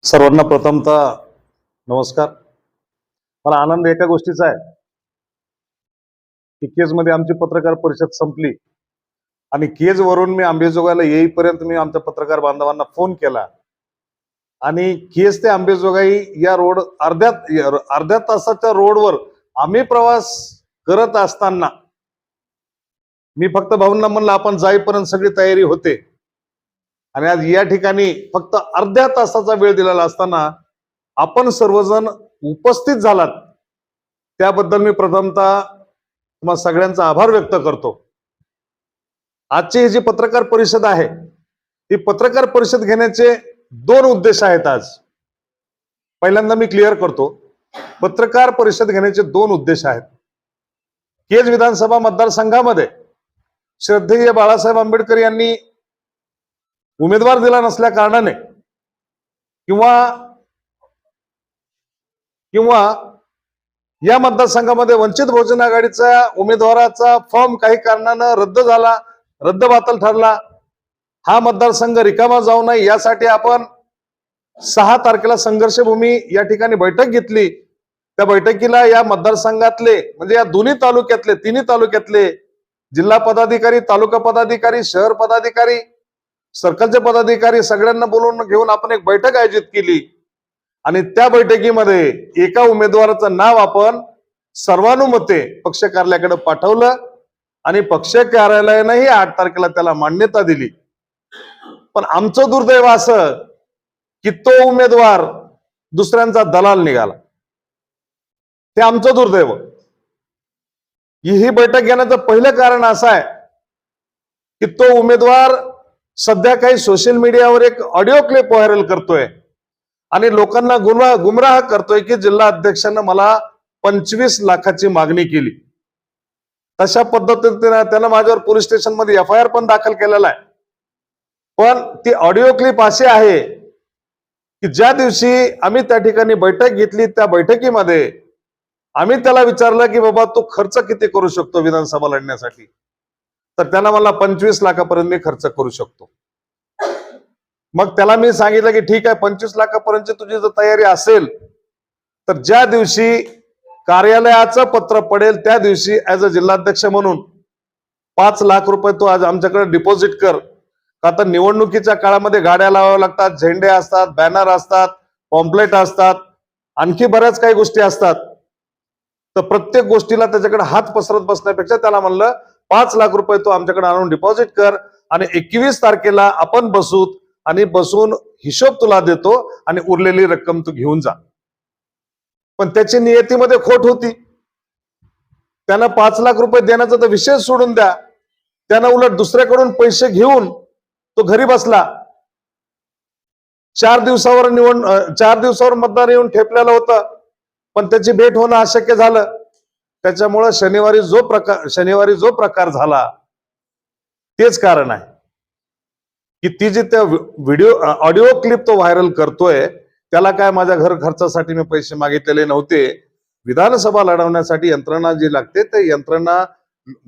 सर्वांना प्रथमतः नमस्कार. मला आनंद एका गोष्टीचा आहे की केजमध्ये आमची पत्रकार परिषद संपली आणि केजवरून मी अंबेजोगाईला येईपर्यंत मी आमच्या पत्रकार बांधवांना फोन केला आणि केज ते अंबेजोगाई या रोड अर्ध्या तासाच्या रोडवर आम्ही प्रवास करत असताना मी फक्त भाऊंना म्हणलं आपण जाईपर्यंत सगळी तयारी होते आणि आज या ठिकाणी फक्त अर्ध्या तासाचा वेळ दिलेला असताना आपण सर्वजण उपस्थित झालात त्याबद्दल मी प्रथमतः तुम्हाला सगळ्यांचा आभार व्यक्त करतो. आजची ही जी पत्रकार परिषद आहे ही पत्रकार परिषद घेण्याचे दोन उद्देश आहेत. आज पहिल्यांदा मी क्लिअर करतो, पत्रकार परिषद घेण्याचे दोन उद्देश आहेत. केज विधानसभा मतदारसंघामध्ये श्रद्धेय बाळासाहेब आंबेडकर यांनी उमेदवार दिला नसल्या कारणाने किंवा या मतदारसंघामध्ये वंचित बहुजन आघाडीचा उमेदवाराचा फॉर्म काही कारणानं रद्दबातल ठरला. हा मतदारसंघ रिकामा जाऊ नये यासाठी आपण 6 तारखेला संघर्षभूमी या ठिकाणी बैठक घेतली. त्या बैठकीला या मतदारसंघातले म्हणजे या दोन्ही तालुक्यातले तिन्ही तालुक्यातले जिल्हा पदाधिकारी, तालुका पदाधिकारी, शहर पदाधिकारी, सर्कलचे पदाधिकारी सगळ्यांना बोलवून घेऊन आपण एक बैठक आयोजित केली आणि त्या बैठकीमध्ये एका उमेदवाराचं नाव आपण सर्वानुमते पक्ष कार्यालयाकडे पाठवलं आणि पक्ष कार्यालयानेही 8 तारखेला त्याला मान्यता दिली. पण आमचं दुर्दैव असं की तो उमेदवार दुसऱ्यांचा दलाल निघाला. ते आमचं दुर्दैव. ही बैठक घेण्याचं पहिलं कारण असं आहे की तो उमेदवार सध्या काही सोशल मीडियावर एक ऑडिओ क्लिप व्हायरल करतोय आणि लोकांना गुमराह करतोय की जिल्हा अध्यक्षांना मला 25 लाखाची मागणी केली. तशा पद्धतीने त्यानं माझ्यावर पोलीस स्टेशन मध्ये FIR पण दाखल केलेला आहे. पण ती ऑडिओ क्लिप अशी आहे की ज्या दिवशी आम्ही त्या ठिकाणी बैठक घेतली त्या बैठकीमध्ये आम्ही त्याला विचारलं की बाबा तू खर्च किती करू शकतो विधानसभा लढण्यासाठी, तर त्याला मला 25 लाखापर्यंत मी खर्च करू शकतो. मग त्याला मी सांगितलं की ठीक आहे 25 लाखापर्यंतची तुझी जर तयारी असेल तर ज्या दिवशी कार्यालयाचं पत्र पडेल त्या दिवशी ऍज अ जिल्हाध्यक्ष म्हणून 5 लाख रुपये तू आज आमच्याकडे डिपॉझिट कर. का तर निवडणुकीच्या काळामध्ये गाड्या लावाव्या लागतात, झेंडे असतात, बॅनर असतात, पॉम्पलेट असतात, आणखी बऱ्याच काही गोष्टी असतात. तर प्रत्येक गोष्टीला त्याच्याकडे हात पसरत बसण्यापेक्षा त्याला म्हणलं 5 लाख रुपये तू आमच्याकडे आणून डिपॉझिट कर आणि 21 तारखेला आपण बसून हिशोब तुला देतो आणि उरलेली रक्कम तू घेऊन जा. पण त्याची नियतीमध्ये खोट होती. त्यानं 5 लाख रुपये देण्याचा तर विषय सोडून द्या, त्यानं उलट दुसऱ्याकडून पैसे घेऊन तो घरी बसला. 4 दिवसावर मतदार येऊन ठेपलेलं होतं पण त्याची भेट होणं अशक्य झालं. त्याच्यामुळं शनिवारी जो प्रकार झाला तेच कारण आहे की ती जी त्या ऑडिओ क्लिप तो व्हायरल करतोय त्याला काय माझ्या घर खर्चासाठी मी पैसे मागितलेले नव्हते. विधानसभा लढवण्यासाठी यंत्रणा जी लागते ते यंत्रणा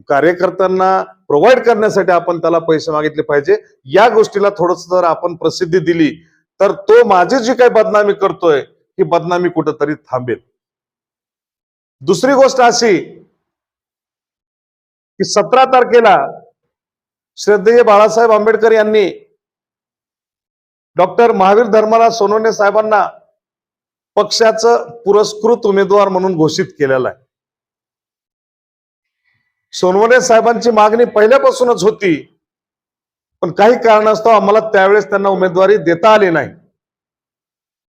कार्यकर्त्यांना प्रोव्हाइड करण्यासाठी आपण त्याला पैसे मागितले पाहिजे. या गोष्टीला थोडस जर आपण प्रसिद्धी दिली तर तो माझी जी काही बदनामी करतोय ही बदनामी कुठंतरी थांबेल. दुसरी गोष्ट अशी की 17 तारखेला श्रद्धेय बाळासाहेब आंबेडकर यांनी डॉक्टर महावीर धर्मराज सोनवणे साहेबांना पक्षाचं पुरस्कृत उमेदवार म्हणून घोषित केलेलं आहे. सोनवणे साहेबांची मागणी पहिल्यापासूनच होती पण काही कारणास्तव आम्हाला त्यावेळेस त्यांना उमेदवारी देता आली नाही.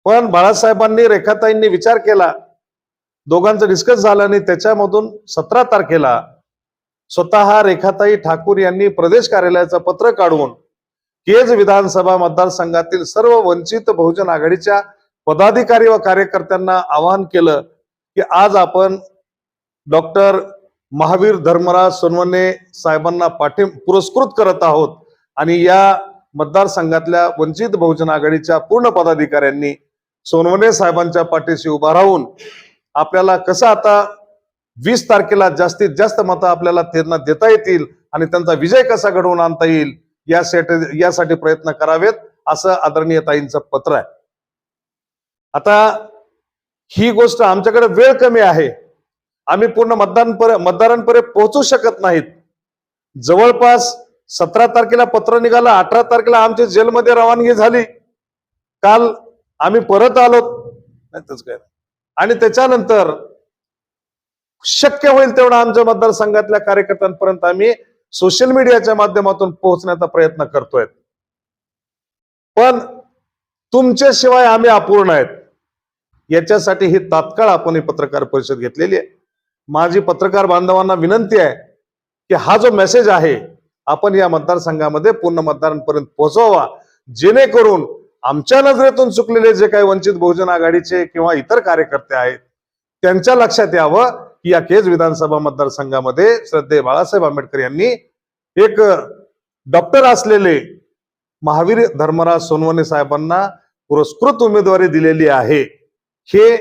पण बाळासाहेबांनी रेखाताईंनी विचार केला, दोघांचं डिस्कस झालं आणि त्याच्यामधून 17 तारखेला स्वतः रेखाताई ठाकूर यांनी प्रदेश कार्यालयाचं पत्र काढून केज विधानसभा मतदारसंघातील सर्व वंचित बहुजन आघाडीच्या पदाधिकारी व कार्यकर्त्यांना आवाहन केलं की आज आपण डॉक्टर महावीर धर्मराज सोनवणे साहेबांना पुरस्कृत करत आहोत आणि या मतदारसंघातल्या वंचित बहुजन आघाडीच्या पूर्ण पदाधिकाऱ्यांनी सोनवणे साहेबांच्या पाठीशी उभा राहून आपल्याला कसं आता 20 तारखेला जास्तीत जास्त मतं आपल्याला त्यांना देता येतील आणि त्यांचा विजय कसा घडवून आणता येईल यासाठी प्रयत्न करावेत असं आदरणीय ताईंचं पत्र आहे. आता ही गोष्ट आमच्याकडे वेळ कमी आहे, आम्ही पूर्ण मतदारांपर्यंत पोहोचू शकत नाहीत. जवळपास 17 तारखेला पत्र निघालं, 18 तारखेला आमची जेलमध्ये रवानगी झाली, काल आम्ही परत आलो काय. आणि त्याच्यानंतर शक्य होईल तेवढा आमच्या मतदारसंघातल्या कार्यकर्त्यांपर्यंत आम्ही सोशल मीडियाच्या माध्यमातून पोहोचण्याचा प्रयत्न करतोय. पण तुमच्याशिवाय आम्ही अपूर्ण आहेत, याच्यासाठी ही तात्काळ आपण ही पत्रकार परिषद घेतलेली आहे. माझी पत्रकार बांधवांना विनंती आहे की हा जो मेसेज आहे आपण या मतदारसंघामध्ये पूर्ण मतदारांपर्यंत पोहोचवावा, जेणेकरून आमच्या नजरेतून चुकलेले जे काही वंचित बहुजन आघाडीचे किंवा इतर कार्यकर्ते आहेत त्यांच्या लक्षात यावं की या केज विधानसभा मतदारसंघामध्ये श्रद्धेय बाळासाहेब आंबेडकर यांनी एक डॉक्टर असलेले महावीर धर्मराज सोनवणे साहेबांना पुरस्कृत उमेदवारी दिलेली आहे, हे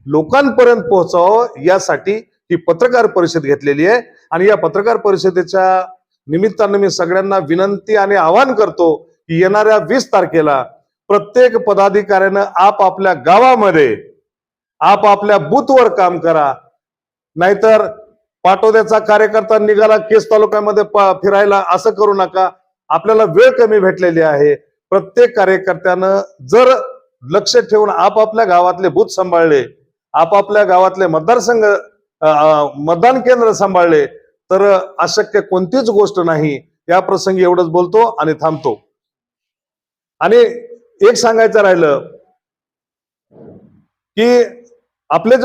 लोकांपर्यंत पोहोचावं यासाठी ही पत्रकार परिषद घेतलेली आहे. आणि या पत्रकार परिषदेच्या निमित्तानं मी सगळ्यांना विनंती आणि आवाहन करतो की येणाऱ्या 20 तारखेला प्रत्येक पदाधिकाऱ्यानं आपापल्या गावामध्ये आपापल्या बूथवर काम करा. नाहीतर पाटोद्याचा कार्यकर्ता निघाला केस तालुक्यामध्ये फिरायला, असं करू नका. आपल्याला वेळ कमी भेटलेली आहे. प्रत्येक कार्यकर्त्यानं जर लक्ष ठेवून आपापल्या गावातले बूथ सांभाळले, आपापल्या गावातले मतदारसंघ मतदान केंद्र सांभाळले तर अशक्य कोणतीच गोष्ट नाही. या प्रसंगी एवढंच बोलतो आणि थांबतो. आणि एक सांगायचं राहिलं की आपले